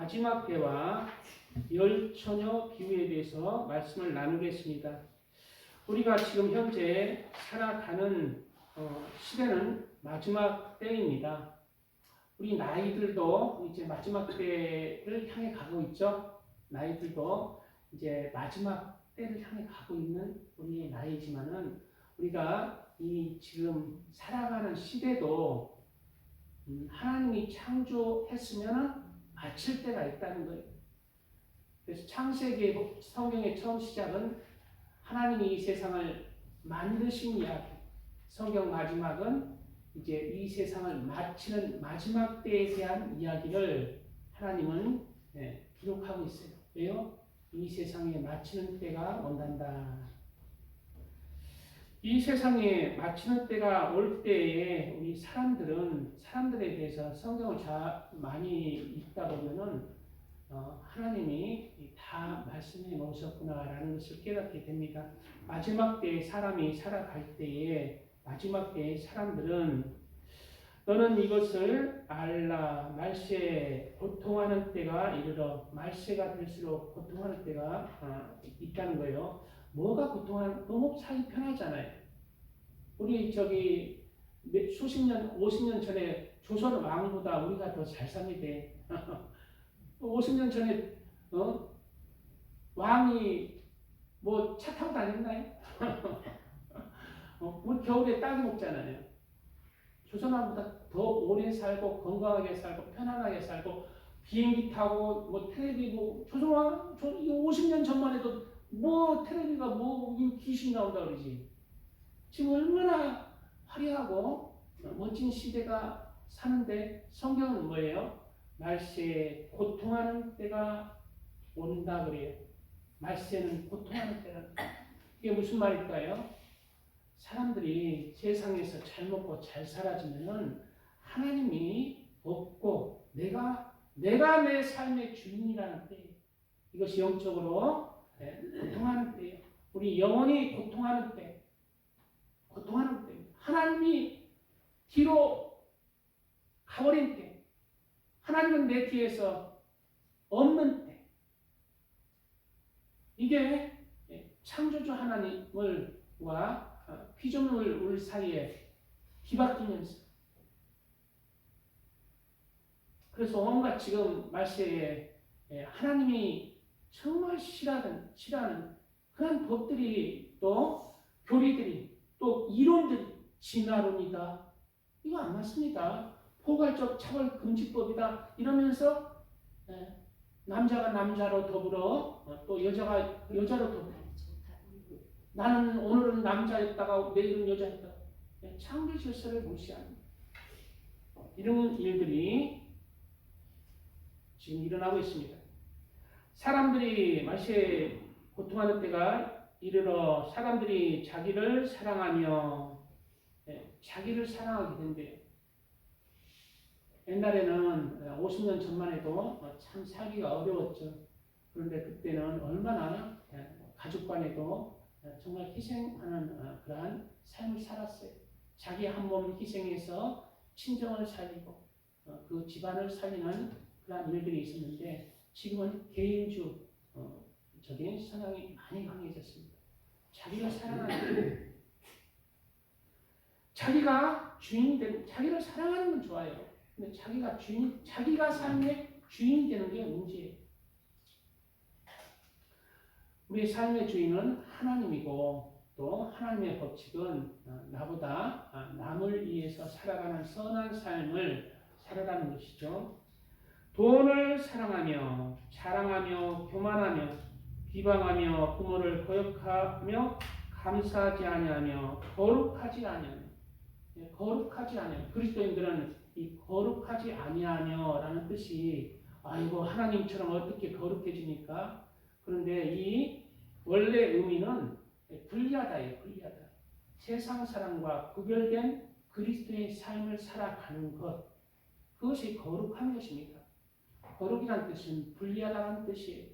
마지막 때와 열처녀 비유에 대해서 말씀을 나누겠습니다. 우리가 지금 현재 살아가는 시대는 마지막 때입니다. 우리 나이들도 이제 마지막 때를 향해 가고 있죠. 나이들도 이제 마지막 때를 향해 가고 있는 우리의 나이지만은 우리가 이 지금 살아가는 시대도 하나님이 창조했으면 마칠 때가 있다는 거예요. 그래서 창세기 성경의 처음 시작은 하나님이 이 세상을 만드신 이야기, 성경 마지막은 이제 이 세상을 마치는 마지막 때에 대한 이야기를 하나님은 기록하고 있어요. 왜요? 이 세상에 마치는 때가 온단다. 이 세상에 마치는 때가 올 때에 우리 사람들에 대해서 성경을 많이 읽다 보면은 하나님이 다 말씀해 놓으셨구나라는 것을 깨닫게 됩니다. 마지막 때에 사람이 살아갈 때에 마지막 때에 사람들은 너는 이것을 알라. 말세에 고통하는 때가 이르러 말세가 될수록 고통하는 때가 있다는 거예요. 뭐가 고통하는? 너무 살기 편하잖아요. 우리 수십 년, 50년 전에 조선 왕보다 우리가 더 잘 삽니다. 50년 전에 왕이 뭐 차 타고 다녔나요? 우리 겨울에 딸기 먹잖아요. 조선 왕보다 더 오래 살고 건강하게 살고 편안하게 살고 비행기 타고 뭐 텔레비 조선 왕 50년 전만 해도 뭐 텔레비가 뭐 귀신 나온다 그러지. 지금 얼마나 화려하고 멋진 시대가 사는데 성경은 뭐예요? 말세에 고통하는 때가 온다 그래요. 말세는 고통하는 때가. 이게 무슨 말일까요? 사람들이 세상에서 잘 먹고 잘 살아지면은 하나님이 없고 내가 내 삶의 주인이라는 때, 이것이 영적으로 고통하는 때예요. 우리 영혼이 고통하는 때, 하나님이 뒤로 가버린 때, 하나님은 내 뒤에서 없는 때, 이게 창조주 하나님과 피조물 사이에 뒤바뀌면서, 그래서 온갖 지금 말세에 하나님이 정말 싫어하는 그런 법들이 또 교리들이 또 이론들이 진화론이다. 이거 안 맞습니다. 포괄적 차별 금지법이다. 이러면서 남자가 남자로 더불어 또 여자가 여자로 더불어 나는 오늘은 남자였다가 내일은 여자였다. 창조 질서를 무시하는 이런 일들이 지금 일어나고 있습니다. 사람들이 말세에 고통하는 때가 이르러 사람들이 자기를 사랑하며 자기를 사랑하게 된대요. 옛날에는 50년 전만 해도 참 살기가 어려웠죠. 그런데 그때는 얼마나 가족 간에도 정말 희생하는 그러한 삶을 살았어요. 자기 한 몸 희생해서 친정을 살리고 그 집안을 살리는 그런 일들이 있었는데 지금은 개인주 적인 성향이 많이 강해졌습니다. 자기가 사랑하는 자기가 주인이 되는, 자기를 사랑하는 건 좋아요. 근데 자기가 삶의 주인이 되는 게 문제예요. 우리 삶의 주인은 하나님이고 또 하나님의 법칙은 나보다 남을 위해서 살아가는 선한 삶을 살아가는 것이죠. 돈을 사랑하며 자랑하며 교만하며 비방하며 부모를 거역하며 감사하지 아니하며 거룩하지 아니하며 그리스도인들은 이 거룩하지 아니하며라는 뜻이 아이고 하나님처럼 어떻게 거룩해집니까? 그런데 이 원래 의미는 불리하다예요. 불리하다. 세상 사람과 구별된 그리스도의 삶을 살아가는 것, 그것이 거룩한 것입니다. 거룩이라는 뜻은 불리하다는 뜻이에요.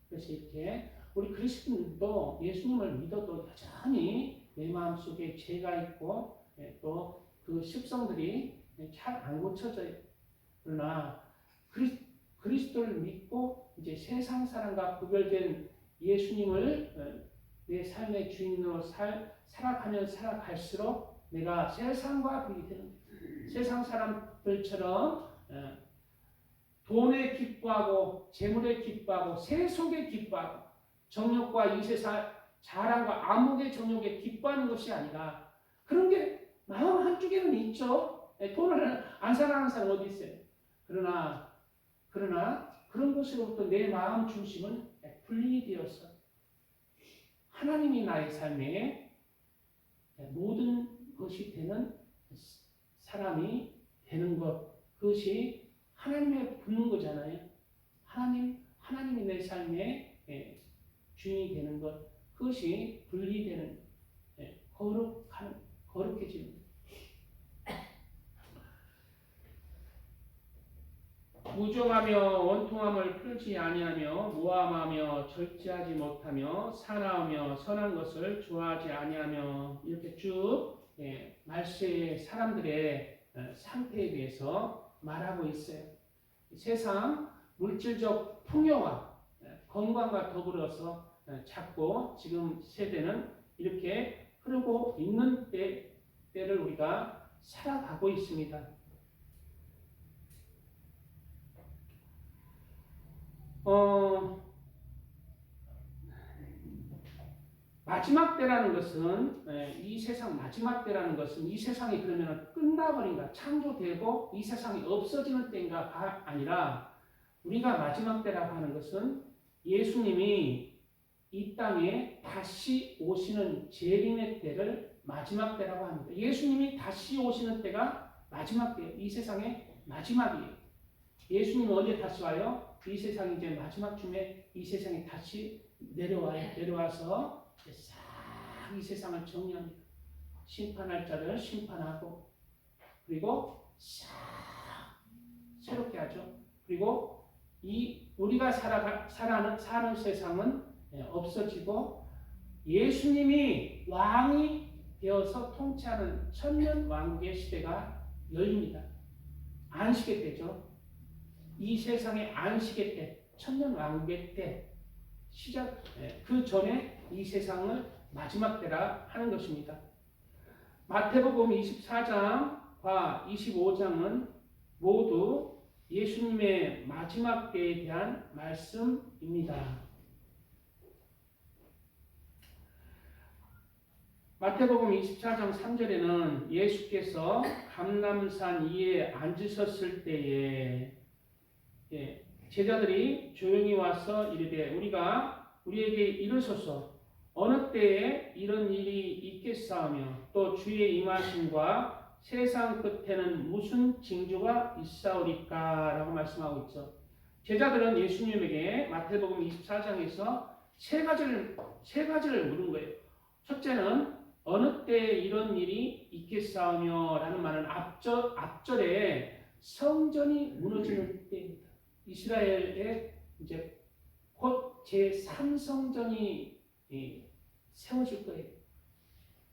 그래서 이렇게 우리 그리스도인도 예수님을 믿어도 여전히 내 마음속에 죄가 있고 또 그 습성들이 잘 안 고쳐져요. 그러나 그리스도를 믿고 이제 세상 사람과 구별된 예수님을 내 삶의 주인으로 살아가면 살아갈수록 내가 세상과 분리되는 세상 사람들처럼 돈에 기뻐하고 재물에 기뻐하고 세속에 기뻐하고 정욕과 이 세상 자랑과 암흑의 정욕에 기뻐하는 것이 아니라 그런 게 마음 한쪽에는 있죠. 돈을 안 사랑하는 사람 어디 있어요? 그러나 그런 것으로부터 내 마음 중심은 분리이 되어서 하나님이 나의 삶에 모든 것이 되는 사람이 되는 것, 그것이 하나님에 붙는 거잖아요. 하나님이 내 삶의 주인이 되는 것, 그것이 분리되는 거룩해지는 것. 무정하며 원통함을 풀지 아니하며 모함하며 절제하지 못하며 사나우며 선한 것을 좋아하지 아니하며 이렇게 쭉 말세의 사람들의 상태에 대해서 말하고 있어요. 세상 물질적 풍요와 건강과 더불어서 자꾸 지금 세대는 이렇게 흐르고 있는 때를 우리가 살아가고 있습니다. 마지막 때라는 것은 이 세상 마지막 때라는 것은 이 세상이 그러면 끝나버린가 창조되고 이 세상이 없어지는 때인가 아니라 우리가 마지막 때라고 하는 것은 예수님이 이 땅에 다시 오시는 재림의 때를 마지막 때라고 합니다. 예수님이 다시 오시는 때가 마지막 때예요. 이 세상의 마지막이에요. 예수님은 언제 다시 와요? 이 세상이 이제 마지막 쯤에 이 세상에 다시 내려와요. 내려와서 싹 이 세상을 정리합니다. 심판할 자를 심판하고 그리고 싹 새롭게 하죠. 그리고 이 우리가 사는 세상은 없어지고 예수님이 왕이 되어서 통치하는 천년 왕국의 시대가 열립니다. 안식의 때죠. 이 세상의 안식의 때, 천년 왕국의 때 시작 그 전에 이 세상을 마지막 때라 하는 것입니다. 마태복음 24장과 25장은 모두 예수님의 마지막 때에 대한 말씀입니다. 마태복음 24장 3절에는 예수께서 감람산 위에 앉으셨을 때에 제자들이 조용히 와서 이르되 우리에게 이르소서 어느 때에 이런 일이 있겠사오며 또 주의 임하심과 세상 끝에는 무슨 징조가 있사오리까 라고 말씀하고 있죠. 제자들은 예수님에게 마태복음 24장에서 세 가지를 물은 거예요. 첫째는 어느 때에 이런 일이 있겠사오며 라는 말은 앞절에 성전이 무너지는 때입니다. 이스라엘에 이제 곧 제3성전이 세워질 거예요.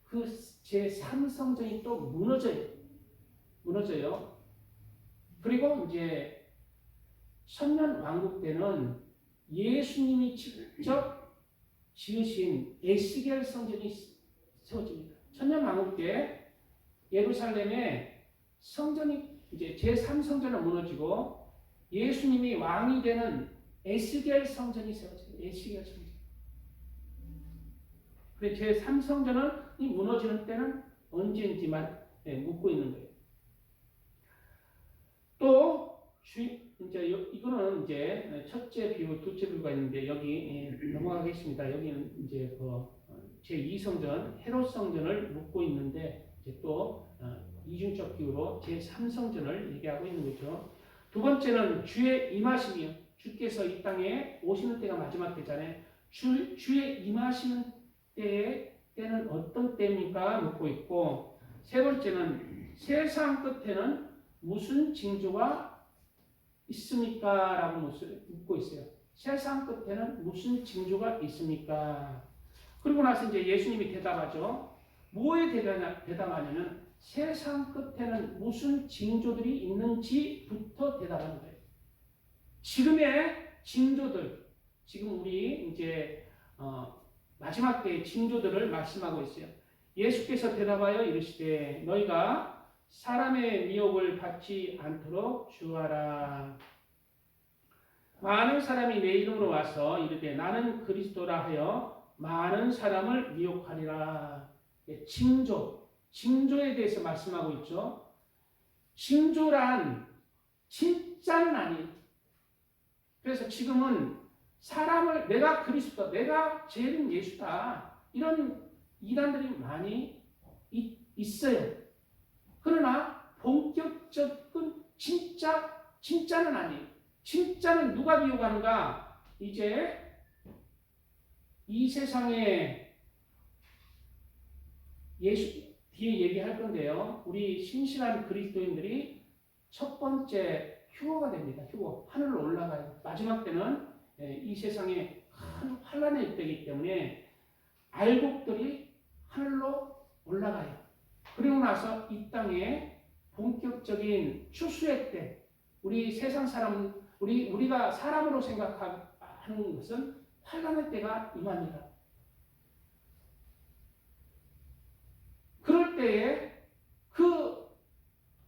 그 제3성전이 또 무너져요. 그리고 이제 천년 왕국 때는 예수님이 직접 지으신 에스겔 성전이 세워집니다. 천년 왕국 때 예루살렘에 성전이 이제 제3성전은 무너지고 예수님이 왕이 되는 에스겔 성전이 세워져요. 에스겔 성전. 그래 제3성전이 무너지는 때는 언제인지만 묻고 있는 거예요. 또 이제 이거는 이제 첫째 비유, 둘째 비유가 있는데 여기 넘어가겠습니다. 여기는 이제 제2성전 헤롯 성전을 묻고 있는데 이제 또 이중적 비유로 제3성전을 얘기하고 있는 거죠. 두 번째는 주의 임하심이요. 주께서 이 땅에 오시는 때가 마지막 때잖아요. 주의 임하시는 때는 어떤 때입니까? 묻고 있고, 세 번째는 세상 끝에는 무슨 징조가 있습니까? 라고 묻고 있어요. 세상 끝에는 무슨 징조가 있습니까? 그리고 나서 이제 예수님이 대답하죠. 뭐에 대답하냐면 세상 끝에는 무슨 징조들이 있는지부터 대답하는 거예요. 지금의 징조들, 지금 우리 이제 마지막 때의 징조들을 말씀하고 있어요. 예수께서 대답하여 이르시되 너희가 사람의 미혹을 받지 않도록 주의하라. 많은 사람이 내 이름으로 와서 이르되 나는 그리스도라 하여 많은 사람을 미혹하리라. 징조에 대해서 말씀하고 있죠. 징조란 진짜는 아니에요. 그래서 지금은 사람을 내가 그리스도, 내가 제일은 예수다, 이런 이단들이 많이 있어요. 그러나 본격적인 진짜는 아니에요. 진짜는 누가 미혹하는가? 이제 이 세상에 예수 뒤에 얘기할 건데요. 우리 신실한 그리스도인들이 첫 번째 휴거가 됩니다. 휴거. 하늘로 올라가요. 마지막 때는 이 세상에 큰 환란의 때이기 때문에 알곡들이 하늘로 올라가요. 그리고 나서 이 땅에 본격적인 추수의 때, 우리 세상 사람, 우리가 사람으로 생각하는 것은 환란의 때가 임합니다. 그럴 때에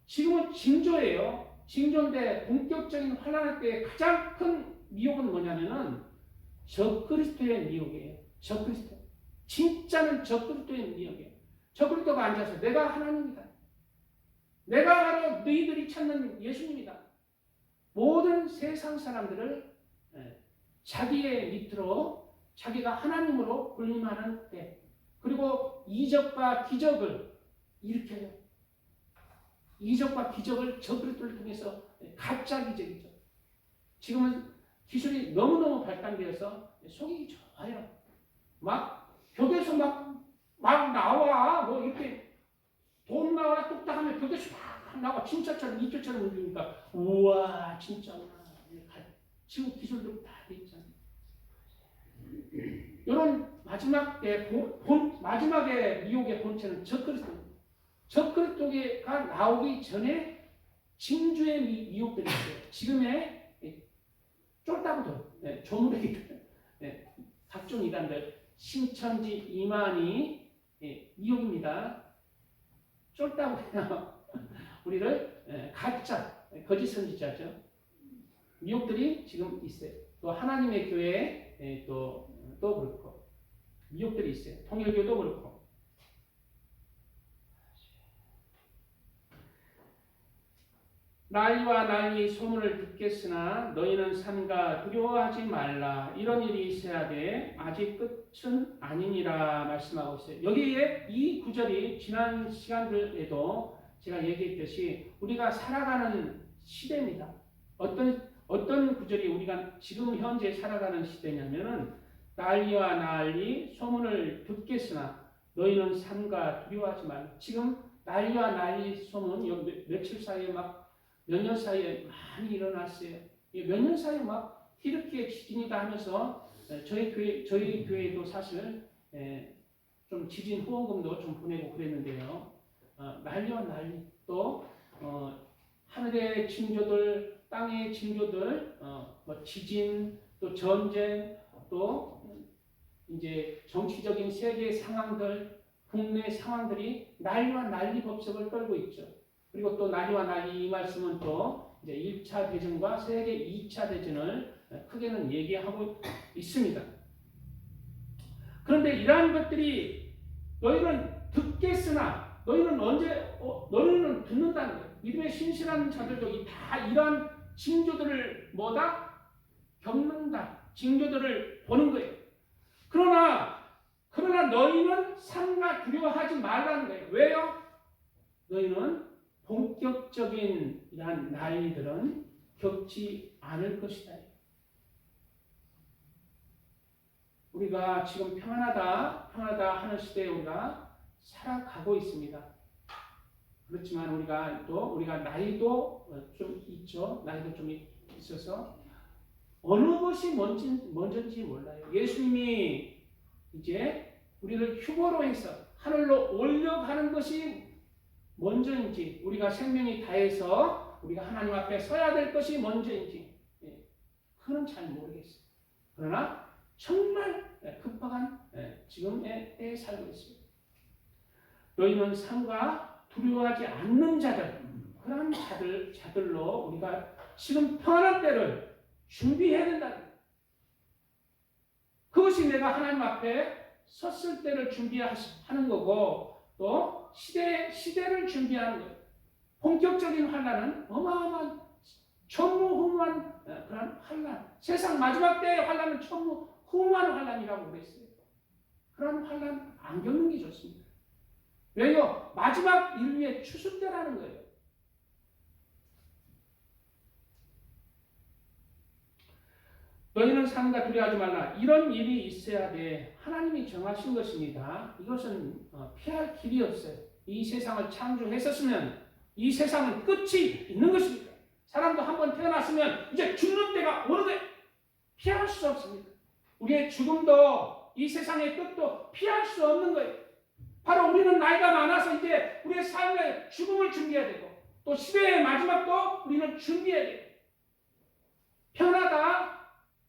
지금은 징조예요. 징조인데 본격적인 환란의 때에 가장 큰 미혹은 뭐냐면은 적그리스도의 미혹이에요. 적그리스도. 진짜는 적그리스도의 미혹이에요. 적그리스도가 앉아서 내가 하나님이다. 내가 바로 너희들이 찾는 예수님이다. 모든 세상 사람들을 자기의 밑으로 자기가 하나님으로 군림하는 때, 그리고 이적과 기적을 일으켜요. 이적과 기적을 적그리스도를 통해서, 가짜 기적이죠. 지금은 기술이 너무너무 발달되어서 속이 좋아요. 막 벽에서 막 나와, 뭐 이렇게 돈 나와라 뚝딱 하면 벽에서 막 나와. 진짜처럼 이쪽처럼 움직이니까 우와 진짜구나. 지금 기술도 다 돼 있잖아요. 이런 마지막에 미혹의 본체는 적그리스도입니다. 적그리스도가 나오기 전에 징조의 미혹들이 있어요. 지금의 쫄따구들, 조무래기들, 각종 이단들, 신천지 이만희 미혹입니다. 쫄따구예요. 우리를 가짜, 거짓 선지자죠. 미혹들이 지금 있어요. 또 하나님의 교회에 또 그렇고 미혹들이 있어요. 통일교도 그렇고. 난리와 난리 소문을 듣겠으나 너희는 삼가 두려워하지 말라. 이런 일이 있어야 돼. 아직 끝은 아니니라 말씀하고 있어요. 여기에 이 구절이 지난 시간들에도 제가 얘기했듯이 우리가 살아가는 시대입니다. 어떤 구절이 우리가 지금 현재 살아가는 시대냐면은 난리와 난리 소문을 듣겠으나 너희는 삼가 두려워하지 말라. 지금 난리와 난리 소문 며칠 사이에 몇 년 사이에 많이 일어났어요. 몇 년 사이에 막 이렇게 지진이다 하면서 저희 교회도 사실 좀 지진 후원금도 좀 보내고 그랬는데요. 난리와 난리, 또 하늘의 징조들, 땅의 징조들, 뭐 지진, 또 전쟁, 또 이제 정치적인 세계 상황들, 국내 상황들이 난리와 난리 법석을 떨고 있죠. 그리고 또 난리와 난리 이 말씀은 또 이제 1차 대전과 세계 2차 대전을 크게는 얘기하고 있습니다. 그런데 이러한 것들이 너희는 듣겠으나 너희는 너희는 듣는다는 거예요. 믿음의 신실한 자들도 다 이러한 징조들을 겪는다. 징조들을 보는 거예요. 그러나 너희는 삼가 두려워하지 말라는 거예요. 왜요? 너희는 본격적인 이러한 난리들은 겪지 않을 것이다. 우리가 지금 평안하다 하는 시대에 우리가 살아가고 있습니다. 그렇지만 우리가 나이도 좀 있죠. 나이도 좀 있어서 어느 것이 먼저인지 몰라요. 예수님이 이제 우리를 휴거로 해서 하늘로 올려가는 것이 먼저인지, 우리가 생명이 다해서 우리가 하나님 앞에 서야 될 것이 먼저인지, 그거는 잘 모르겠어요. 그러나 정말 급박한 지금의 때에 살고 있습니다. 너희는 삶과 두려워하지 않는 자들, 그런 자들로 우리가 지금 평안한 때를 준비해야 된다. 그것이 내가 하나님 앞에 섰을 때를 준비하는 거고, 또 시대를 준비하는 거예요. 본격적인 환란은 어마어마한 전무후무한 그런 환란, 세상 마지막 때의 환란은 전무후무한 환란이라고 그랬어요. 그런 환란 안 겪는 게 좋습니다. 왜요? 마지막 인류의 추수 때라는 거예요. 너희는 삶과 두려워하지 말라. 이런 일이 있어야 돼. 하나님이 정하신 것입니다. 이것은 피할 길이 없어요. 이 세상을 창조했었으면 이 세상은 끝이 있는 것입니다. 사람도 한번 태어났으면 이제 죽는 때가 오는 거예요. 피할 수 없습니다. 우리의 죽음도 이 세상의 끝도 피할 수 없는 거예요. 바로 우리는 나이가 많아서 이제 우리의 삶의 죽음을 준비해야 되고, 또 시대의 마지막도 우리는 준비해야 돼요. 편하다,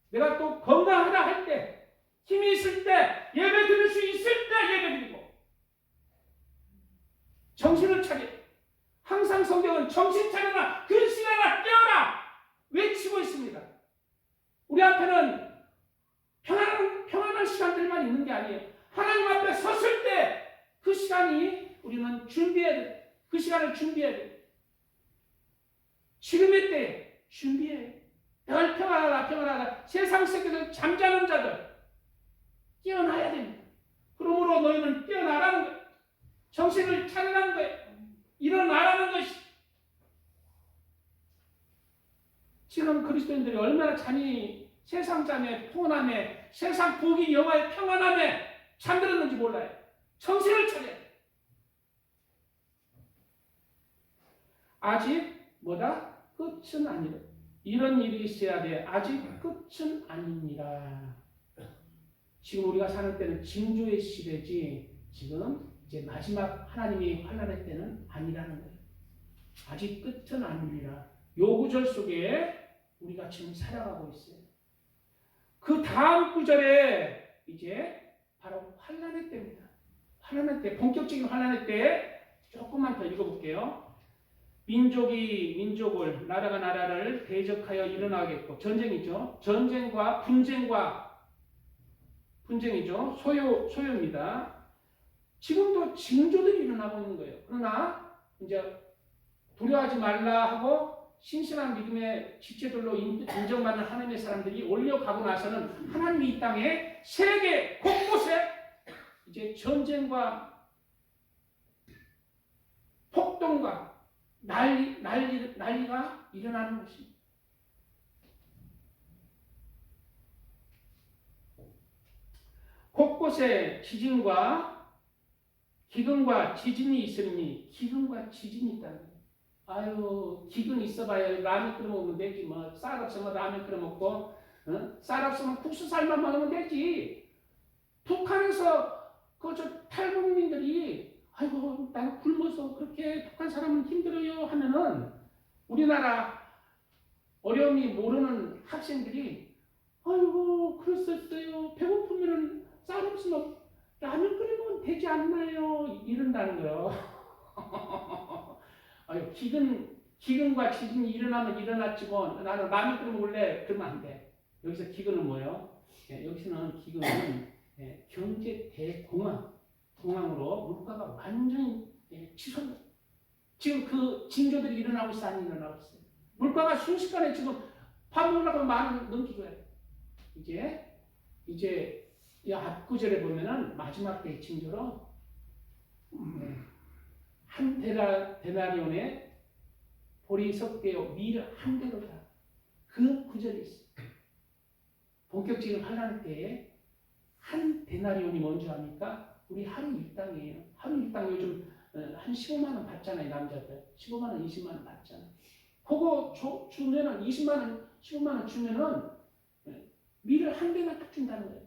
내가 또 건강하다 할 때, 힘이 있을 때, 예배 드릴 수 있을 때 예배 드리고, 정신을 차려. 항상 성경은 정신 차려라, 근신하라, 깨어라 외치고 있습니다. 우리 앞에는 평안한 시간들만 있는 게 아니에요. 하나님 앞에 섰을 때 그 시간이 우리는 준비해야 돼. 그 시간을 준비해야 돼. 지금의 때에 준비해. 늘 평안하다. 세상 세계는 잠자는 자들 깨어나야 됩니다. 그러므로 너희는 깨어나라는 거예요. 정신을 차리라는 거예요. 일어나라는 것이. 지금 그리스도인들이 얼마나 세상 잠에 포함에, 세상 부귀 영화의 평안함에 잠들었는지 몰라요. 정신을 차려야 돼. 아직 끝은 아니라. 이런 일이 있어야 돼. 아직 끝은 아닙니다. 지금 우리가 사는 때는 징조의 시대지, 지금 이제 마지막 하나님이 환란의 때는 아니라는 거예요. 아직 끝은 아닙니다. 요 구절 속에 우리가 지금 살아가고 있어요. 그 다음 구절에 이제 바로 환란의 때입니다. 환란의 때, 본격적인 환란의 때 조금만 더 읽어볼게요. 민족이 민족을, 나라가 나라를 대적하여 일어나겠고, 전쟁이죠. 전쟁과 분쟁이죠. 소요입니다. 지금도 징조들이 일어나고 있는 거예요. 그러나 이제 두려워하지 말라 하고 신실한 믿음의 지체들로 인정받는 하나님의 사람들이 올려가고 나서는 하나님이 이 땅에 세계 곳곳에 이제 전쟁과 폭동과 난리가 일어나는 것입니다. 곳곳에 기근과 지진이 있으니, 기근과 지진이 있다는 거예요. 아유, 기근 있어봐야 라면 끓여 먹으면 되지. 쌀 없으면 라면 끓여 먹고, 쌀 없으면 국수 삶아 먹으면 되지. 북한에서 탈북민들이 아이고 나는 굶어서 그렇게 북한 사람은 힘들어요 하면은, 우리나라 어려움이 모르는 학생들이 아이고 그랬었어요. 배고프면은 쌀 없으면 라면 끓여 먹으면 되지 않나요? 이런다는 거예요. 아유, 기근과 지진이 일어나면 일어났지 뭐 나는 라면 끓여 먹을래 그러면 안 돼. 여기서 기근은 뭐예요? 여기서는 기근은 경제 대공황으로 물가가 완전히 치솟는. 지금 그 징조들이 일어나고 있어, 안 일어나고 있어요? 물가가 순식간에 지금 밥 먹으려고 만원 넘기줘야 돼. 이제 이 앞구절에 보면은 마지막 때의 징조로 한 데나리온에 보리 석대요 밀 한 대로다. 그 구절이 있어요. 본격적인 환란 때에 한 데나리온이 뭔지 아닙니까? 우리 하루 일당이에요. 하루 일당 요즘 한 15만 원 받잖아요. 남자들 15만 원, 20만 원 받잖아요. 그거 주면은 20만 원, 15만 원 주면은 밀을 한 대나 딱 준다는 거예요.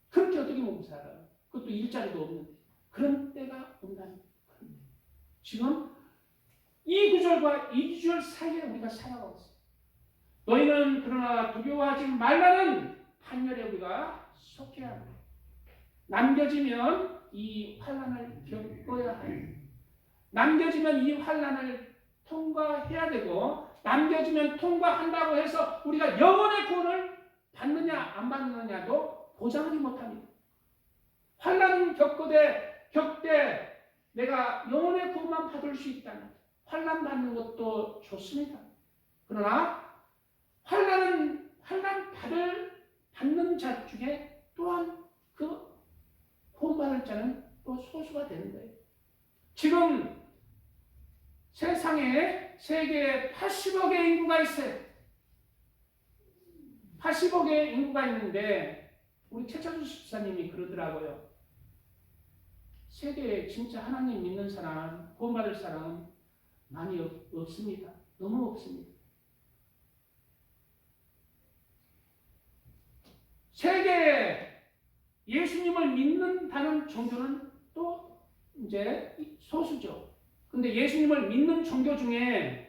그렇게 어떻게 먹고 살아요? 그것도 일자리도 없는데. 그런 때가 온다는 거예요. 지금 이 구절과 이 구절 사이에 우리가 살아가고 있어요. 너희는 그러나 두려워하지 말라는 판결에 우리가 속해야 합니다. 남겨지면 이 환난을 겪어야 해요. 남겨지면 이 환난을 통과해야 되고, 남겨지면 통과한다고 해서 우리가 영원의 구원을 받느냐 안 받느냐도 보장하지 못합니다. 환난을 겪되 내가 영원의 구원만 받을 수 있다면 환난 받는 것도 좋습니다. 그러나 환난 받는 자 중에 또한 그 구원받을 자는 또 소수가 되는 거예요. 지금 세상에 세계에 80억의 인구가 있어요. 80억의 인구가 있는데 우리 최철수 집사님이 그러더라고요. 세계에 진짜 하나님 믿는 사람, 구원받을 사람 많이 없습니다. 너무 없습니다. 세계에 예수님을 믿는다는 종교는 또 이제 소수죠. 근데 예수님을 믿는 종교 중에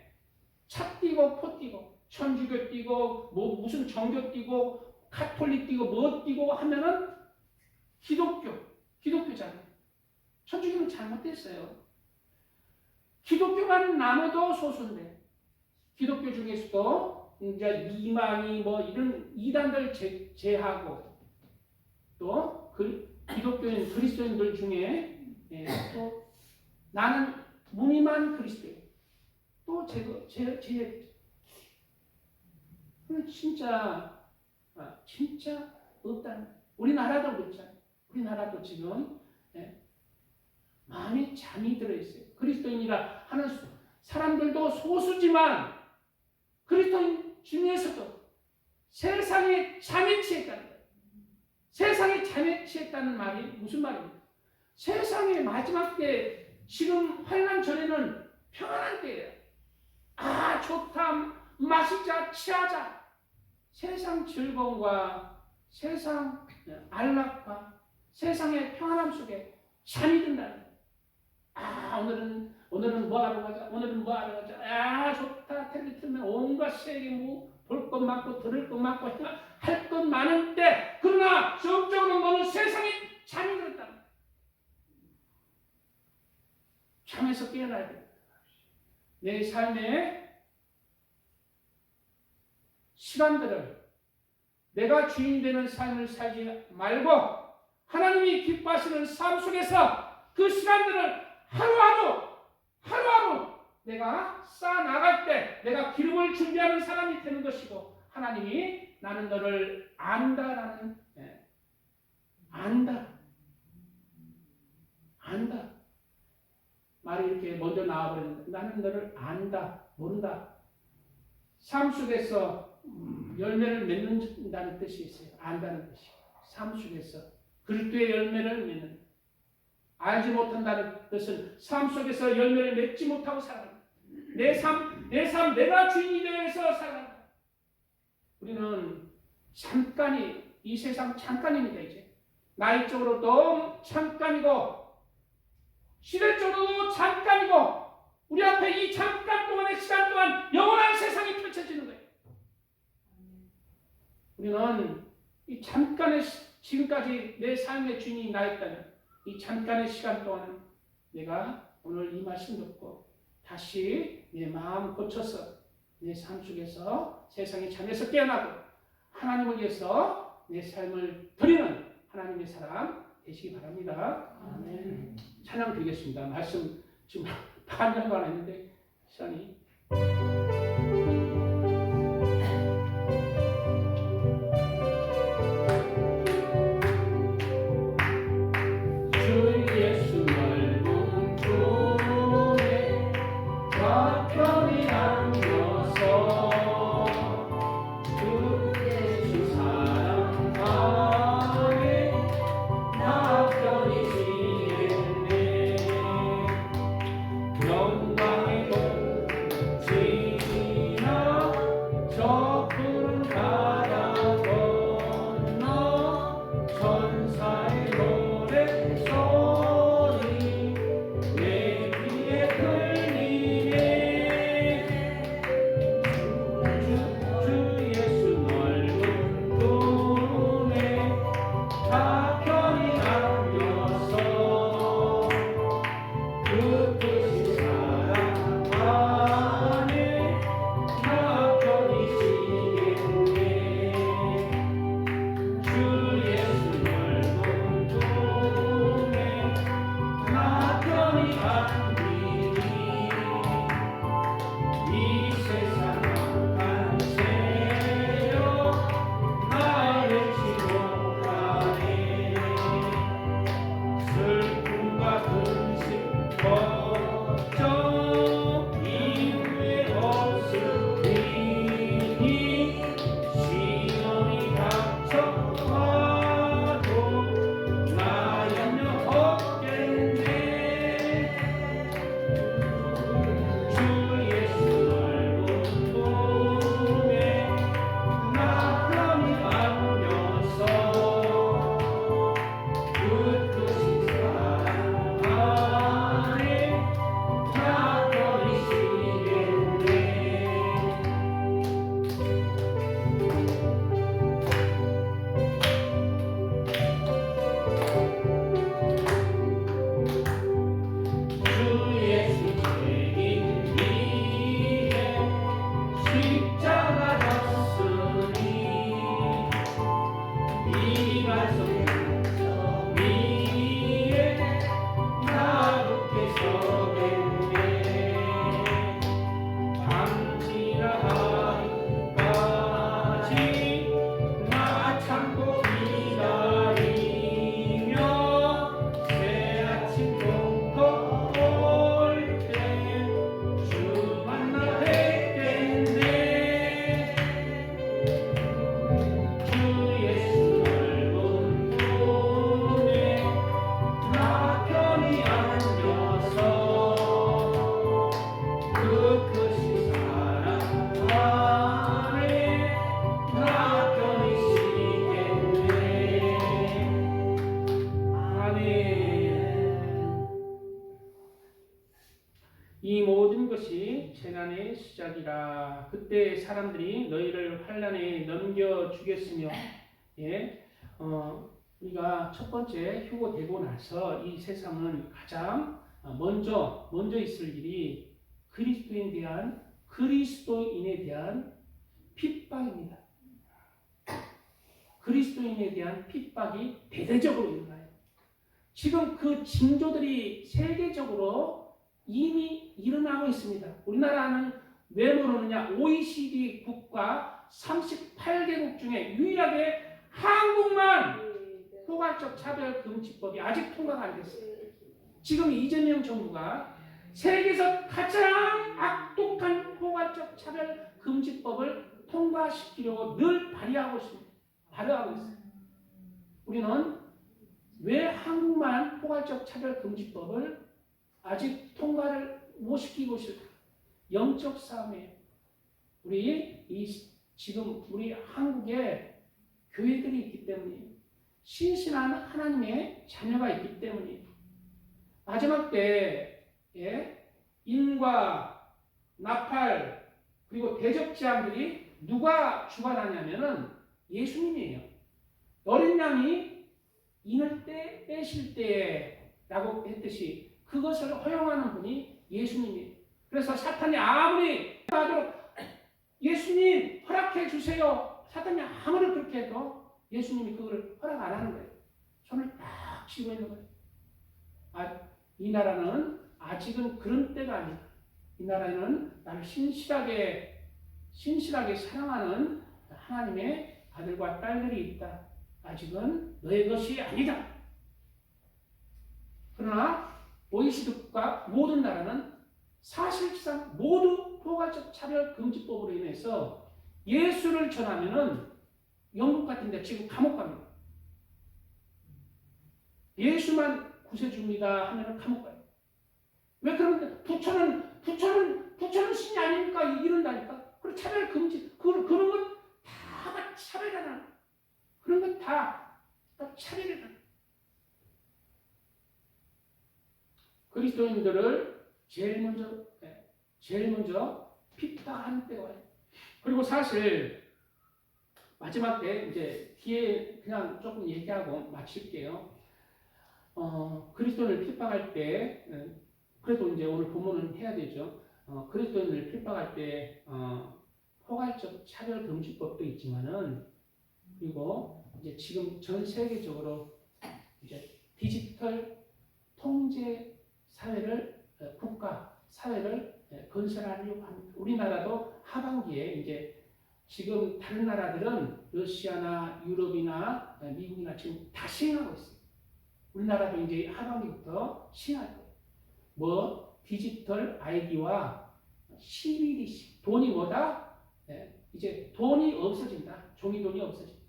차 띠고 포 띠고 천주교 띠고 뭐 무슨 정교 띠고 카톨릭 띠고 뭐 띠고 하면은 기독교잖아요. 천주교는 잘못됐어요. 기독교만 남아도 소수인데 기독교 중에서도 이제 이만희 뭐 이런 이단들 제하고 또 기독교인 그리스도인들 중에 또 나는 무늬만 그리스도인 또 제 진짜 없다는 우리나라도 그렇잖아요. 우리나라도 지금 마음에 잠이 들어있어요. 그리스도인이라 하는 사람들도 소수지만 그리스도인 중에서도 세상에 잠에 취했다는 거예요. 세상에 잠에 취했다는 말이 무슨 말입니까? 세상의 마지막 때 지금 환난 전에는 평안한 때예요. 아 좋다 마시자 취하자 세상 즐거움과 세상 안락과 세상의 평안함 속에 잠이 든다는 거예요. 아 오늘은 뭐 하러 가자. 오늘은 뭐 하러 가자. 아 좋다. 텔레비 틀면 온갖 세계 뭐 볼 것 많고 들을 것 많고 할 것 많은데 그러나 정적으로 너는 세상에 잠이 들었다. 잠에서 깨어나야 돼. 내 삶의 시간들을 내가 주인 되는 삶을 살지 말고 하나님이 기뻐하시는 삶 속에서 그 시간들을 하루하루 내가 쌓아나갈 때 내가 기름을 준비하는 사람이 되는 것이고 하나님이 나는 너를 안다라는 안다 말이 이렇게 먼저 나와버리는데 나는 너를 안다 모른다 삶 속에서 열매를 맺는다는 뜻이 있어요. 안다는 뜻이 삶 속에서 그리스도의 열매를 맺는 알지 못한다는 뜻은 삶 속에서 열매를 맺지 못하고 살아간다. 내 삶 내가 주인이 되어서 살아간다. 우리는 잠깐이 이 세상 잠깐입니다. 이제 나이적으로도 잠깐이고 시대적으로도 잠깐이고 우리 앞에 이 잠깐 동안의 시간 동안 영원한 세상이 펼쳐지는 거예요. 우리는 이 잠깐의 지금까지 내 삶의 주인이 나였다면 이 잠깐의 시간 동안 내가 오늘 이 말씀 듣고 다시 내 마음 고쳐서 내 삶 속에서 세상의 잠에서 깨어나고 하나님을 위해서 내 삶을 드리는 하나님의 사람 되시기 바랍니다. 아멘. 찬양 드리겠습니다. 말씀 지금 반년간 했는데 시간이 영광의 복 그때 사람들이 너희를 환난에 넘겨 주겠으며, 예, 우리가 첫 번째 휴고되고 나서 이 세상은 가장 먼저 있을 일이 그리스도인에 대한 핍박입니다. 그리스도인에 대한 핍박이 대대적으로 일어나요. 지금 그 징조들이 세계적으로 이미 일어나고 있습니다. 우리나라는 왜 모르느냐? OECD 국가 38개국 중에 유일하게 한국만 포괄적 차별금지법이 아직 통과가 안 됐어요. 지금 이재명 정부가 세계에서 가장 악독한 포괄적 차별금지법을 통과시키려고 늘 발의하고 있습니다. 발의하고 있어요. 우리는 왜 한국만 포괄적 차별금지법을 아직 통과를 못 시키고 있을까? 영적 싸움이에요. 지금 우리 한국에 교회들이 있기 때문이에요. 신실한 하나님의 자녀가 있기 때문이에요. 마지막 때에 인과 나팔 그리고 대적 재앙들이 누가 주관하냐면은 예수님이에요. 어린 양이 인을 빼실 때라고 했듯이 그것을 허용하는 분이 예수님이에요. 그래서 사탄이 아무리 하도록 예수님 허락해 주세요. 사탄이 아무리 그렇게 해도 예수님이 그걸 허락 안 하는 거예요. 손을 딱 쥐고 있는 거예요. 이 나라는 아직은 그런 때가 아니다. 이 나라에는 나를 신실하게 사랑하는 하나님의 아들과 딸들이 있다. 아직은 너의 것이 아니다. 그러나 OECD 국가 모든 나라는 사실상 모두 포괄적 차별금지법으로 인해서 예수를 전하면은 영국 같은 데 지금 감옥 갑니다. 예수만 구세주입니다 하면은 감옥 가요. 왜 그런데 부처는 신이 아닙니까? 이런다니까. 그리고 차별금지 그런 건 다 차별이잖아. 그런 건 다 차별이잖아. 그리스도인들을 제일 먼저 핍박하는 때가 와요. 그리고 사실 마지막 때 이제 뒤에 그냥 조금 얘기하고 마칠게요. 그리스도인을 핍박할 때 그래도 이제 오늘 본문은 해야 되죠. 그리스도인을 핍박할 때 포괄적 차별금지법도 있지만은 그리고 이제 지금 전 세계적으로 이제 디지털 통제 사회를 국가 사회를 건설하려고 합니다. 우리나라도 하반기에 이제 지금 다른 나라들은 러시아나 유럽이나 미국이나 지금 다 시행하고 있어요. 우리나라도 이제 하반기부터 시행할 거예요. 디지털 아이디와 CBDC 돈이 뭐다? 이제 돈이 없어진다. 종이 돈이 없어진다.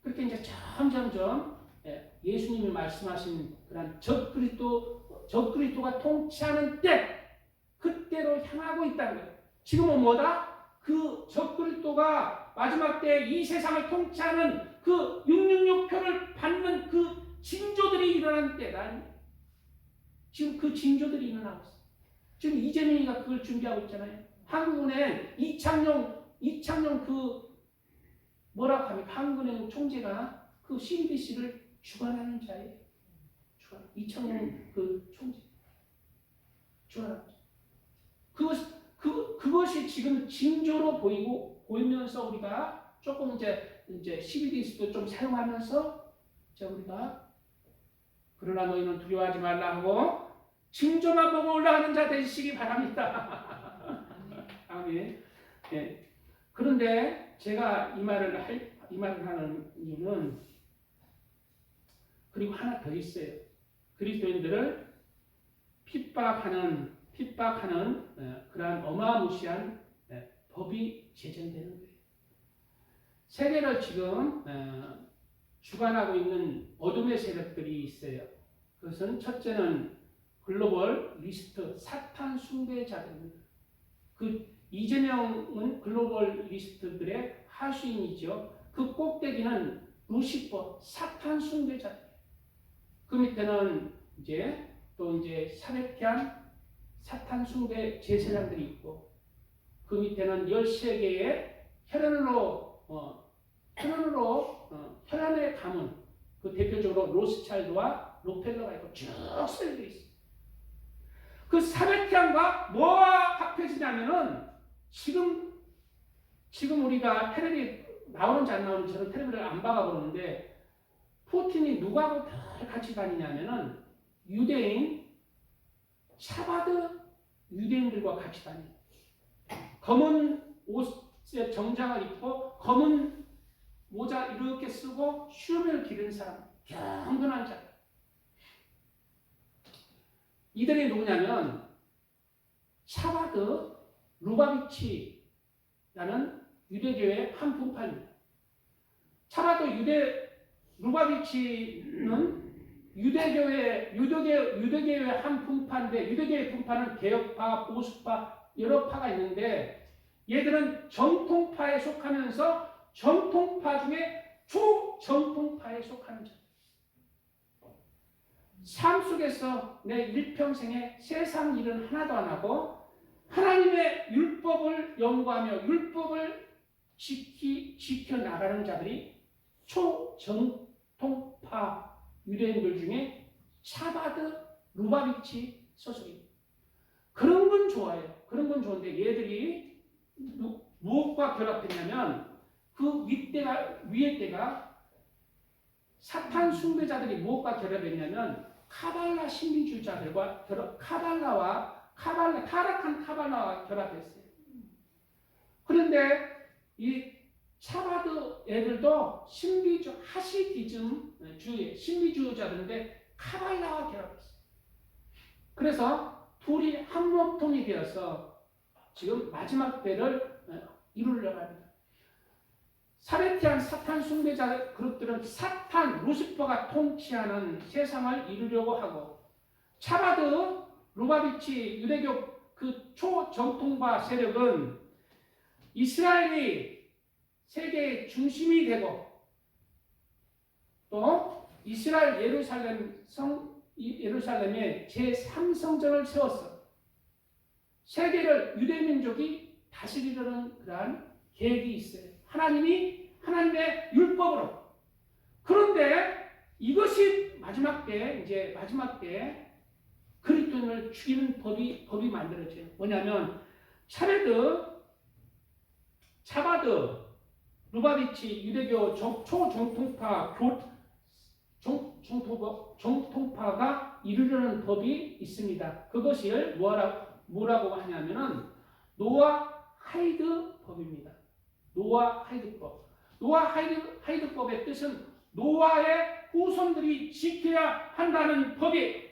그렇게 이제 점점점 예수님이 말씀하신 그런 적그리스도가 통치하는 때 그때로 향하고 있다는 거예요. 지금은 뭐다? 그 적그리스도가 마지막 때 이 세상을 통치하는 그 666표를 받는 그 징조들이 일어나는 때다. 지금 그 징조들이 일어나고 있어요. 지금 이재명이가 그걸 준비하고 있잖아요. 한국은행 이창용 그 뭐라고 합니까? 한국은행 총재가 그 CBDC를 주관하는 자예요. 이창용 그 총재 주관하는 자. 그것이 지금 징조로 보이면서 우리가 조금 이제 CBDC도 좀 사용하면서 우리가 그러나 너희는 두려워하지 말라 하고 징조만 보고 올라가는 자 되시기 바랍니다. 아멘. 네. 그런데 제가 이 말을 하는 이유는 그리고 하나 더 있어요. 그리스도인들을 핍박하는 그러한 어마무시한 법이 제정되는 거예요. 세계를 지금 주관하고 있는 어둠의 세력들이 있어요. 그것은 첫째는 글로벌 리스트 사탄 숭배자들입니다. 그 이재명은 글로벌 리스트들의 하수인이죠. 그 꼭대기는 루시퍼 사탄 숭배자들. 그 밑에는 또 사베티안 사탄 숭배 제사장들이 있고 그 밑에는 13개의 혈연의 가문, 그 대표적으로 로스차일드와 록펠러가 있고 쭉 설명되어 있습니다. 그 사베티안과 뭐가 합해지냐면은 지금 우리가 텔레비 나오는지 안 나오는지 저는 텔레비를 안 봐가 보는데 푸틴이 누구하고 같이 다니냐면은 유대인 샤바드 유대인들과 같이 다녀요. 검은 옷에 정장을 입고 검은 모자 이렇게 쓰고 슈를 기른 사람, 경건한 자. 이들이 누구냐면 샤바드 루바비치라는 유대교의 한 분파입니다. 샤바드 루바비치는 유대교의 한 분파인데 유대교의 분파는 개혁파, 보수파 여러 파가 있는데 얘들은 정통파에 속하면서 정통파 중에 초정통파에 속하는 자. 삶 속에서 내 일평생에 세상 일은 하나도 안 하고 하나님의 율법을 연구하며 율법을 지켜나가는 자들이 초정통파 유대인들 중에 샤바드 루바비치 소속입니다. 그런 건 좋아요. 그런 건 좋은데 얘들이 무엇과 결합했냐면 그 위에 때가 사탄 숭배자들이 무엇과 결합했냐면 카발라 신비주의자들과 타락한 카발라와 결합했어요. 그런데 이 샤바드 애들도 하시디즘 주의 신비주의자들인데 카발라와 결합했어요. 그래서 둘이 한 몸통이 되어서 지금 마지막 때를 이루려고 합니다. 사베티안 사탄 숭배자 그룹들은 사탄 루시퍼가 통치하는 세상을 이루려고 하고 샤바드 루바비치 유대교 그 초정통파 세력은 이스라엘이 세계의 중심이 되고 또 이스라엘 예루살렘에 제3성전을 세웠어. 세계를 유대민족이 다스리려는 그러한 계획이 있어요. 하나님의 율법으로. 그런데 이것이 마지막 때 그리스도인을 죽이는 법이 만들어져요. 뭐냐면 샤바드 루바비치 유대교 초정통파 정통파가 이루려는 법이 있습니다. 그것을 뭐라고 하냐면은 노아 하이드 법입니다. 노아 하이드법. 노아 하이드법의 뜻은 노아의 후손들이 지켜야 한다는 법이.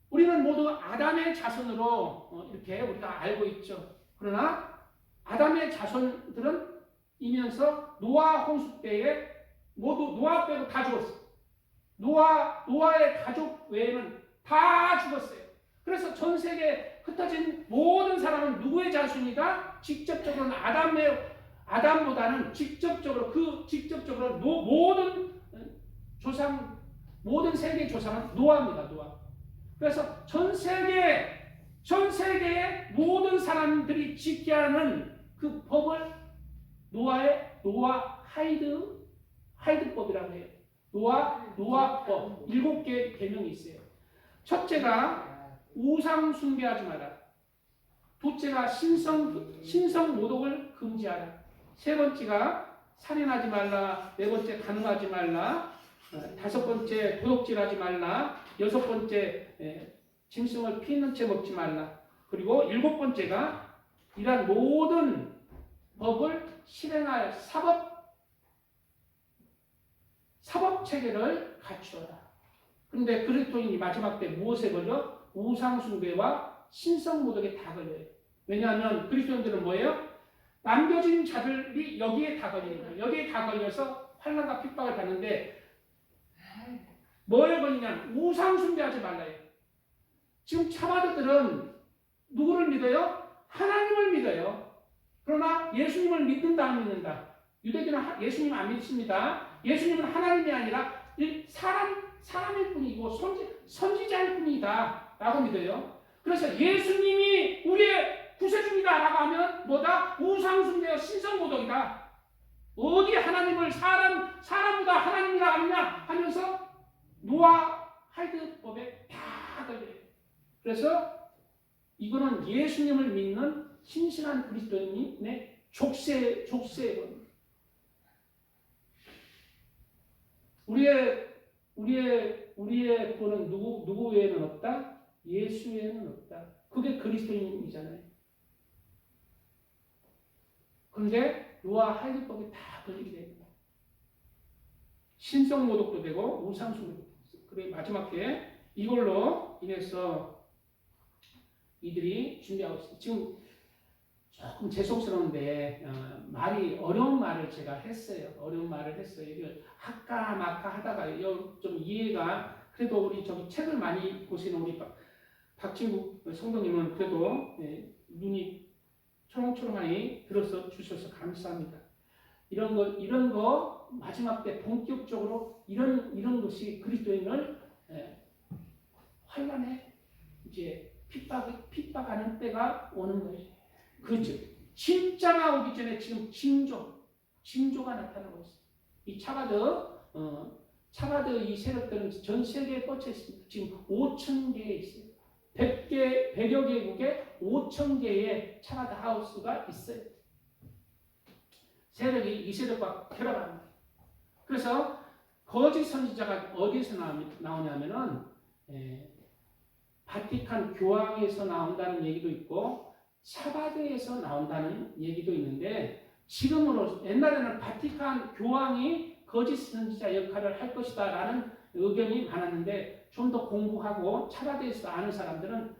우리는 모두 아담의 자손으로 이렇게 우리가 알고 있죠. 그러나 아담의 자손들은 이면서 노아 홍수 때에 모두 노아 빼고 다 죽었어요. 노아의 가족 외에는 다 죽었어요. 그래서 전 세계에 흩어진 모든 사람은 누구의 자손이다? 직접적으로는 아담보다는 직접적으로 모든 세계의 조상은 노아입니다. 노아. 그래서 전 세계의 모든 사람들이 지켜야 하는 그 법을 노아 하이드법이라고 해요. 노아법 7개 계명이 있어요. 첫째가 우상 숭배하지 마라. 둘째가 신성 모독을 금지하라. 세 번째가 살인하지 말라. 네 번째 간음하지 말라. 다섯 번째 도둑질하지 말라. 여섯 번째 짐승을 피 있는 채 먹지 말라. 그리고 일곱 번째가 이러한 모든 법을 실행할 사법 체계를 갖추어라. 그런데 그리스도인이 마지막 때 무엇에 걸려? 우상 숭배와 신성 모독에 다 걸려요. 왜냐하면 그리스도인들은 뭐예요? 남겨진 자들이 여기에 다 걸려요. 여기에 다 걸려서 환난과 핍박을 받는데 뭐에 걸리냐면 우상 숭배하지 말라요. 지금 차바드들은 누구를 믿어요? 하나님을 믿어요. 그러나 예수님을 믿는다 안 믿는다? 유대교는 예수님 안 믿습니다. 예수님은 하나님이 아니라 사람일 뿐이고 선지자일 뿐이다 라고 믿어요. 그래서 예수님이 우리의 구세주이다라고 하면 뭐다? 우상숭배와 신성모독이다. 어디 하나님을 사람보다 하나님이라 하느냐 하면서 노아 하이드법에 다 걸려요. 그래서 이거는 예수님을 믿는 신실한 그리스도인의 족쇄예요. 우리의 구원은 누구 외에는 없다? 예수 외에는 없다. 그게 그리스도인이잖아요. 그런데 노아 하이드법에 다 걸리게 됩니다. 신성모독도 되고 우상숭배도 되고. 그래 마지막에 이걸로 인해서 이들이 준비하고 있습니다. 지금 조금 죄송스러운데 어려운 말을 제가 했어요. 이걸 할까 말까 하다가 좀 이해가 그래도 우리 저기 책을 많이 보시는 우리 박진국 성도님은 그래도 눈이 초롱초롱하니 들어서 주셔서 감사합니다. 이런 거 마지막 때 본격적으로 이런 것이 그리스도인을 환난에 이제 핍박하는 때가 오는 거예요. 그렇죠. 진짜가 오기 전에 지금 징조가 나타나고 있어요. 이 차바드 이 세력들은 전 세계에 뻗쳐 있습니다. 지금 5,000개에 있어요. 100여 개국에 5,000개의 차바드 하우스가 있어요. 세력이 이 세력과 결합합니다. 그래서 거짓 선지자가 어디서 나오냐면은 바티칸 교황에서 나온다는 얘기도 있고 차바드에서 나온다는 얘기도 있는데 지금으로 옛날에는 바티칸 교황이 거짓 선지자 역할을 할 것이다라는 의견이 많았는데 좀 더 공부하고 차바드에서 아는 사람들은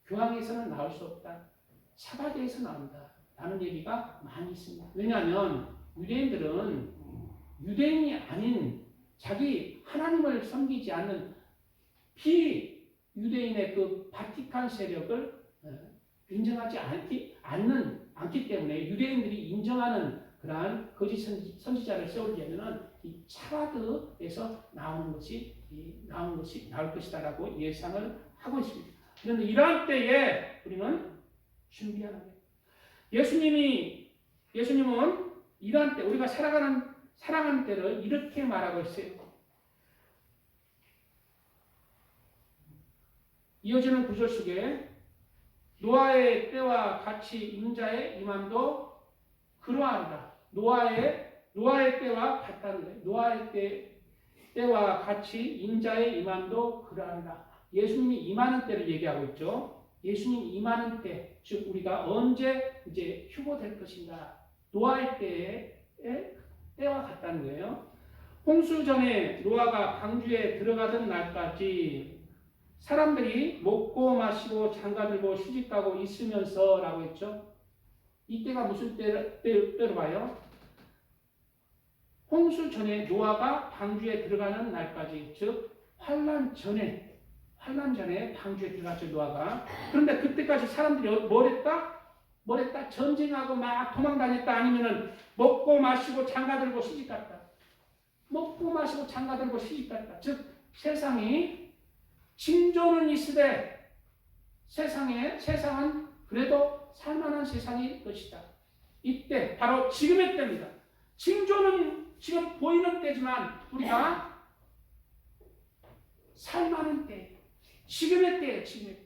교황에서는 나올 수 없다. 차바드에서 나온다라는 얘기가 많이 있습니다. 왜냐하면 유대인들은 유대인이 아닌 자기 하나님을 섬기지 않는 비유대인의 그 바티칸 세력을 인정하지 않기 때문에 유대인들이 인정하는 그러한 거짓 선지자를 세우려면은 이 차바드에서 나올 것이다라고 예상을 하고 있습니다. 그런데 이러한 때에 우리는 준비하는 거예요. 예수님은 이러한 때 우리가 살아가는 때를 이렇게 말하고 있어요. 이어지는 구절 속에 노아의 때와 같이 인자의 임함도 그러하리라. 노아의 때와 같다는 거예요. 노아의 때와 같이 인자의 임함도 그러하리라. 예수님이 임하는 때를 얘기하고 있죠. 예수님 임하는 때, 즉 우리가 언제 이제 휴거될 것인가. 노아의 때와 같다는 거예요. 홍수 전에 노아가 방주에 들어가던 날까지 사람들이 먹고 마시고 장가들고 시집가고 있으면서라고 했죠. 이때가 무슨 때로 봐요? 홍수 전에 노아가 방주에 들어가는 날까지, 즉 환난 전에 방주에 들어갔죠, 노아가. 그런데 그때까지 사람들이 뭘 했다? 전쟁하고 막 도망다녔다. 아니면은 먹고 마시고 장가들고 시집갔다. 먹고 마시고 장가들고 시집갔다. 즉 세상이 징조는 있으되 세상은 그래도 살만한 세상일 것이다. 이때 바로 지금의 때입니다. 징조는 지금 보이는 때지만 우리가 살만한 때, 지금의 때예요. 지금의 때.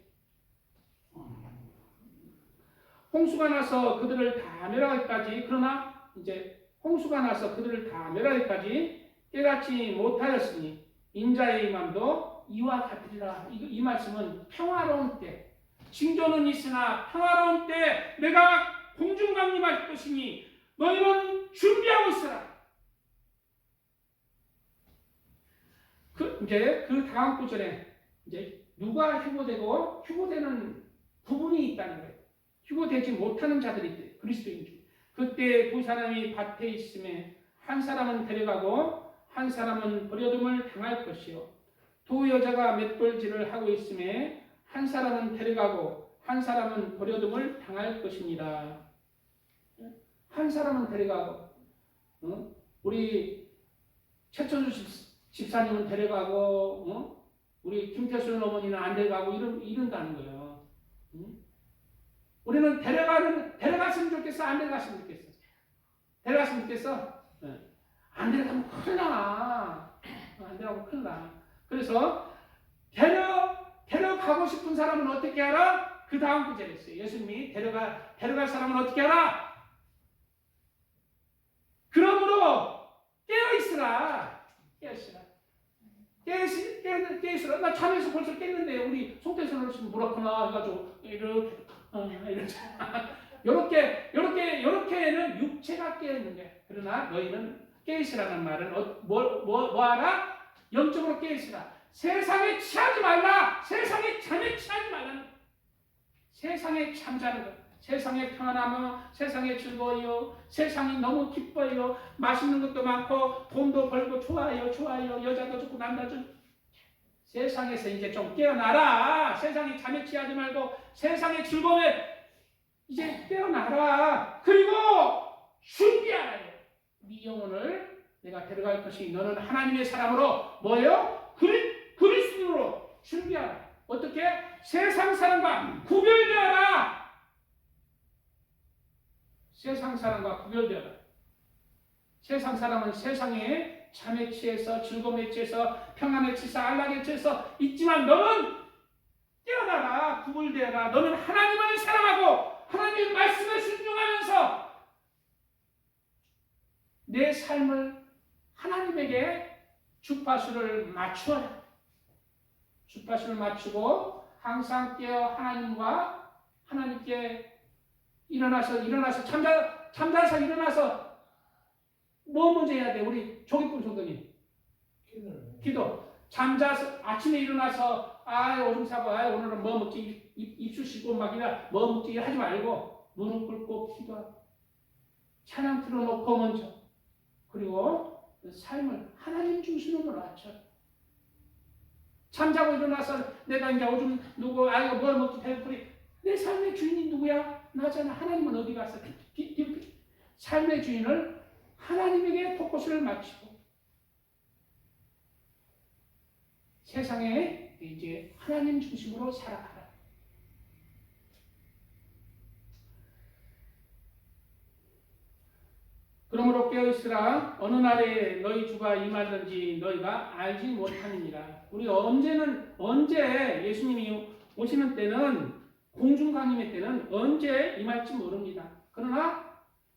홍수가 나서 그들을 다 멸하기까지, 그러나 이제 홍수가 나서 그들을 다 멸하기까지 깨닫지 못하였으니 인자의 임함도 이와 같으리라. 이 말씀은 평화로운 때, 징조는 있으나 평화로운 때 내가 공중 강림할 것이니 너희는 준비하고 있어라. 이제 그 다음 구절에 이제 누가 휴거되고 휴거되는 부분이 있다는 거예요. 휴거되지 못하는 자들이 있대. 그리스도인 중. 그때 두 사람이 밭에 있음에 한 사람은 데려가고 한 사람은 버려둠을 당할 것이요. 두 여자가 맷돌질을 하고 있음에 한 사람은 데려가고 한 사람은 버려둠을 당할 것입니다. 한 사람은 데려가고, 우리 최천수 집사님은 데려가고, 우리 김태순 어머니는 안 데려가고 이런다는 거예요. 우리는 데려갔으면 좋겠어? 안 데려갔으면 좋겠어? 데려갔으면 좋겠어? 안 데려가면 큰일 나. 안 데려가면 큰일 나. 그래서 데려가고 싶은 사람은 어떻게 하라? 그 다음 구절에 있어요. 예수님이 데려갈 사람은 어떻게 하라? 그러므로 깨어있으라. 깨어있으라. 나 잠에서 벌써 깼는데 우리 송태선 어르신 뭐라구나 해가지고 이렇게는 육체가 깨어있는 거야. 그러나 너희는 깨어있으라는 말은 뭐하라? 영적으로 깨어있으라. 세상에 취하지 말라. 세상에 잠에 취하지 말라는 거야. 세상에 잠자는 거야. 세상에 평안하며 세상에 즐거워요. 세상이 너무 기뻐요. 맛있는 것도 많고 돈도 벌고 좋아요. 여자도 좋고 남자도 좋고. 세상에서 이제 좀 깨어나라. 세상에 잠에 취하지 말고 세상의 즐거움에 이제 깨어나라. 그리고 준비하라. 네 영혼을 내가 데려갈 것이 너는 하나님의 사람으로 뭐예요? 그리스도로 준비하라. 어떻게? 세상 사람과 구별되어라. 세상 사람과 구별되어라. 세상 사람은 세상에 잠에 취해서 즐거움에 취해서 평안에 취해서 안락에 취해서 있지만 너는 깨어나라. 구별되어라. 너는 하나님을 사랑하고 하나님의 말씀을 순종하면서 내 삶을 하나님에게 주파수를 맞추어라. 주파수를 맞추고 항상 깨어 하나님께 일어나서 잠자서 일어나서 뭐 먼저 해야 돼? 우리 조기쁨 성도님 기도. 잠자서 아침에 일어나서 오줌 싸고 오늘은 뭐 먹지 입술 씻고 막 이래 뭐 먹지 하지 말고 무릎 꿇고 기도하고 찬양 틀어놓고 먼저 그리고 삶을 하나님 중심으로 맞춰. 잠자고 일어나서 내가 이제 오줌 누구 뭘 먹지 배고프니 내 삶의 주인이 누구야? 나잖아. 하나님은 어디 갔어? 삶의 주인을 하나님에게 포커스를 맞추고 세상에 이제 하나님 중심으로 살아가라. 그러므로 깨어있으라. 어느 날에 너희 주가 임하든지 너희가 알지 못하느니라. 우리 언제 예수님이 오시는 때는 공중강림의 때는 언제 임할지 모릅니다. 그러나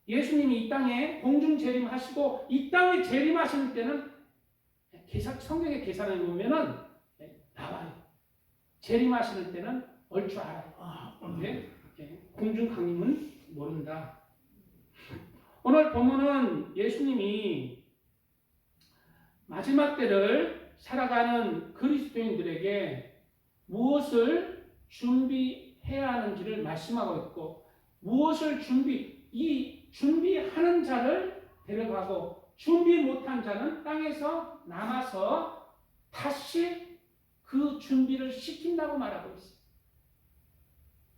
예수님이 이 땅에 공중 재림하시고 이 땅에 재림하시는 때는 성경의 계산을 보면은 나와요. 재림하시는 때는 얼추 알아요. 근데 공중 강림은 모른다. 오늘 본문은 예수님이 마지막 때를 살아가는 그리스도인들에게 무엇을 준비해야 하는지를 말씀하고 있고 무엇을 준비하는 자를 데려가고 준비 못한 자는 땅에서 남아서 다시 그 준비를 시킨다고 말하고 있어요.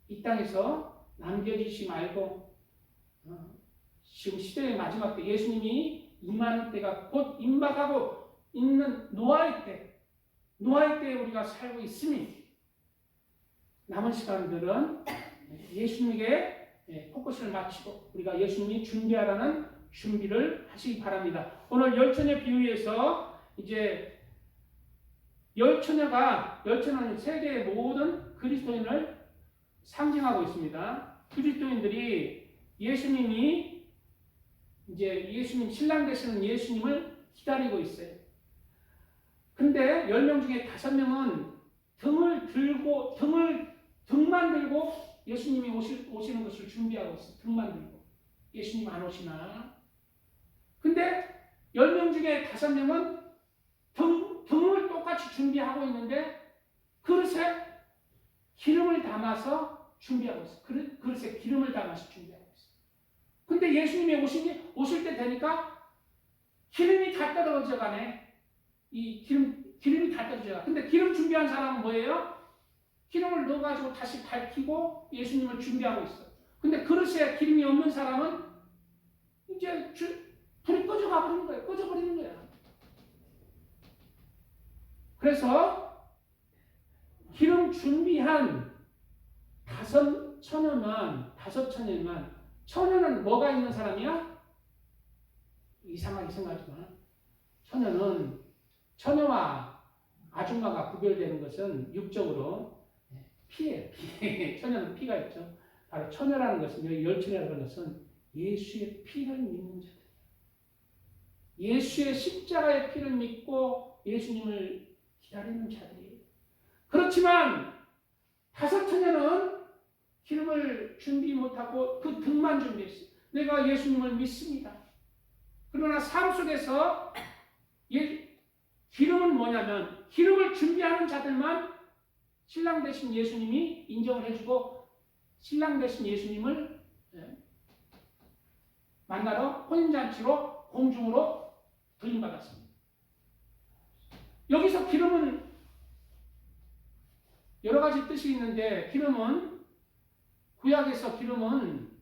이 땅에서 남겨지지 말고 지금 시대의 마지막 때 예수님이 임하는 때가 곧 임박하고 있는 노아의 때에 우리가 살고 있으니 남은 시간들은 예수님에게 포커스를 맞추고 우리가 예수님이 준비하라는 준비를 하시기 바랍니다. 오늘 열처녀 비유에서 이제 열처녀는 세계의 모든 그리스도인을 상징하고 있습니다. 그리스도인들이 예수님 신랑 되시는 예수님을 기다리고 있어요. 근데 10명 중에 5명은 등만 들고 예수님이 오시는 것을 준비하고 있어요. 등만 들고. 예수님 안 오시나? 근데 10명 중에 5명은 등을 똑같이 준비하고 있는데 그릇에 기름을 담아서 준비하고 있어요. 그릇에 기름을 담아서 준비하고 있어요. 근데 예수님이 오실 때 되니까 기름이 다 떨어져 가네. 기름이 다 떨어져 가. 근데 기름 준비한 사람은 뭐예요? 기름을 넣어가지고 다시 밝히고 예수님을 준비하고 있어요. 근데 그릇에 기름이 없는 사람은 이제 불이 꺼져버리는 거예요. 그래서 기름 준비한 처녀만, 5처녀만, 처녀는 뭐가 있는 사람이야? 이상하게 생각하지만 처녀는, 처녀와 아줌마가 구별되는 것은 육적으로 피예요. 피. 처녀는 피가 있죠. 바로 처녀라는 것은, 여기 열처녀라는 것은 예수의 피를 믿는 자들. 예수의 십자가의 피를 믿고 예수님을 기다리는 자들이에요. 그렇지만 5처녀는 기름을 준비 못하고 그 등만 준비했어요. 내가 예수님을 믿습니다. 그러나 삶 속에서 기름은 뭐냐면, 기름을 준비하는 자들만 신랑 되신 예수님이 인정을 해주고, 신랑 되신 예수님을 만나러 혼인잔치로 공중으로 들림받았습니다. 여기서 기름은 여러 가지 뜻이 있는데, 기름은, 구약에서 기름은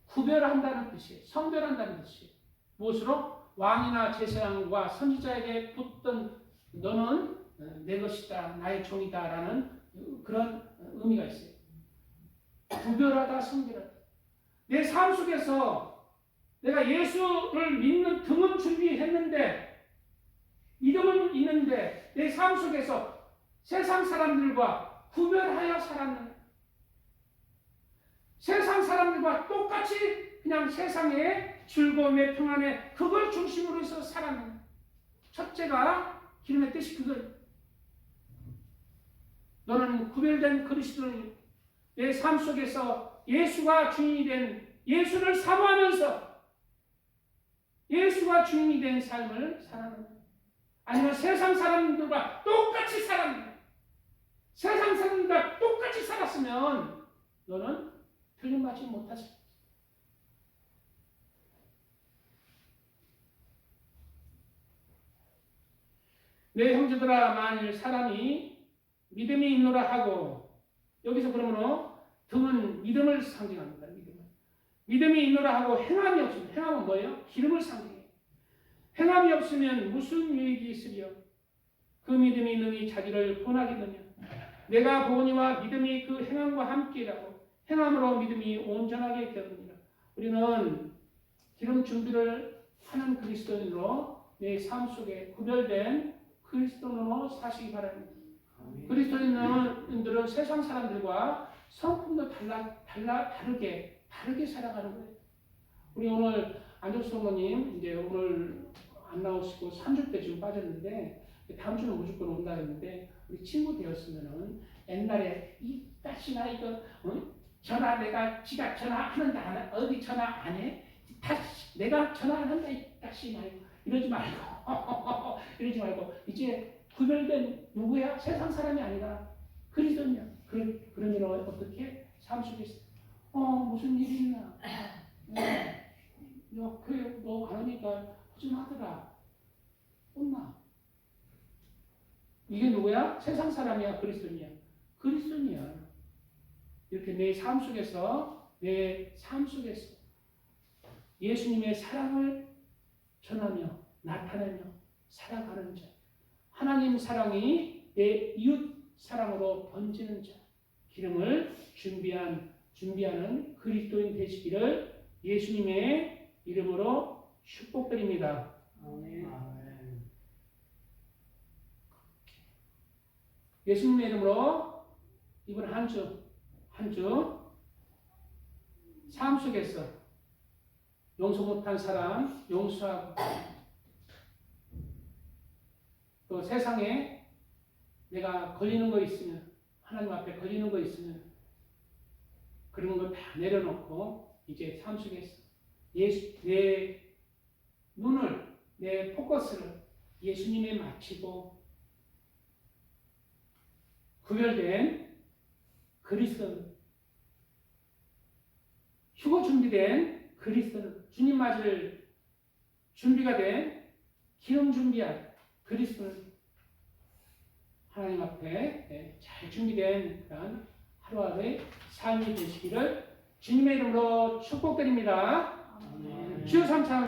구별한다는 뜻이에요. 성별한다는 뜻이에요. 무엇으로? 왕이나 제사장과 선지자에게 붙던 너는 내 것이다, 나의 종이다 라는 그런 의미가 있어요. 구별하다, 성별하다. 내 삶 속에서 내가 예수를 믿는 등은 준비했는데, 믿음은 있는데 내 삶 속에서 세상 사람들과 구별하여 살았는가? 세상 사람들과 똑같이 그냥 세상의 즐거움의 평안에 그걸 중심으로 해서 살았는가? 첫째가 기름의 뜻이 그거예요. 너는 구별된 그리스도인, 내 삶 속에서 예수가 주인이 된, 예수를 사모하면서 예수가 주인이 된 삶을 살았는가? 아니면 세상 사람들과 똑같이 살았는가? 세상 사람들과 똑같이 살았으면 너는 틀림받지 못하지. 내 형제들아, 만일 사람이 믿음이 있노라 하고, 여기서 그러므로 등은 믿음을 상징합니다. 믿음이 있노라 하고 행함이 없으면, 행함은 뭐예요? 기름을 상징해요. 행함이 없으면 무슨 유익이 있으려? 그 믿음이 능히 자기를 권하겠느냐? 내가 보니와 믿음이 그 행함과 함께라고, 행함으로 믿음이 온전하게 되느니라. 우리는 기름 준비를 하는 그리스도인으로 내 삶 속에 구별된 그리스도인으로 사시기 바랍니다. 그리스도인들은 세상 사람들과 성품도 다르게 살아가는 거예요. 우리 오늘 안정수 어머님 이제 오늘 안 나오시고 3주 때 지금 빠졌는데, 다음 주는 무조건 온다 했는데, 우리 친구 되었으면은 옛날에 이 다시나 이거 전화, 내가 지가 전화하는데 안 해? 어디 전화 안 해? 다시 내가 전화한다 이 다시 말고 이러지 말고 이러지 말고 이제 구별된 누구야? 세상 사람이 아니라 그리스도냐? 그런 일을 어떻게 삶 속에서 무슨 일이 있나? 너 안 오니까 좀 하더라. 엄마. 이게 누구야? 세상 사람이야? 그리스도냐? 그리스도냐? 이렇게 내 삶 속에서 예수님의 사랑을 전하며 나타내며 살아가는 자, 하나님 사랑이 내 이웃 사랑으로 번지는 자, 기름을 준비하는 그리스도인 되시기를 예수님의 이름으로 축복드립니다. 아멘. 예수님의 이름으로 이번 한 주 삶 속에서 용서 못한 사람 용서하고, 또 세상에 내가 걸리는 거 있으면, 하나님 앞에 걸리는 거 있으면 그런 거 다 내려놓고 이제 삶 속에서 내 눈을, 내 포커스를 예수님에 맞추고 구별된 그리스도, 휴거 준비된 그리스도, 주님 맞을 준비가 된 기름 준비한 그리스도는 하나님 앞에 잘 준비된 그런 하루하루의 삶이 되시기를 주님의 이름으로 축복드립니다. 주여 삼창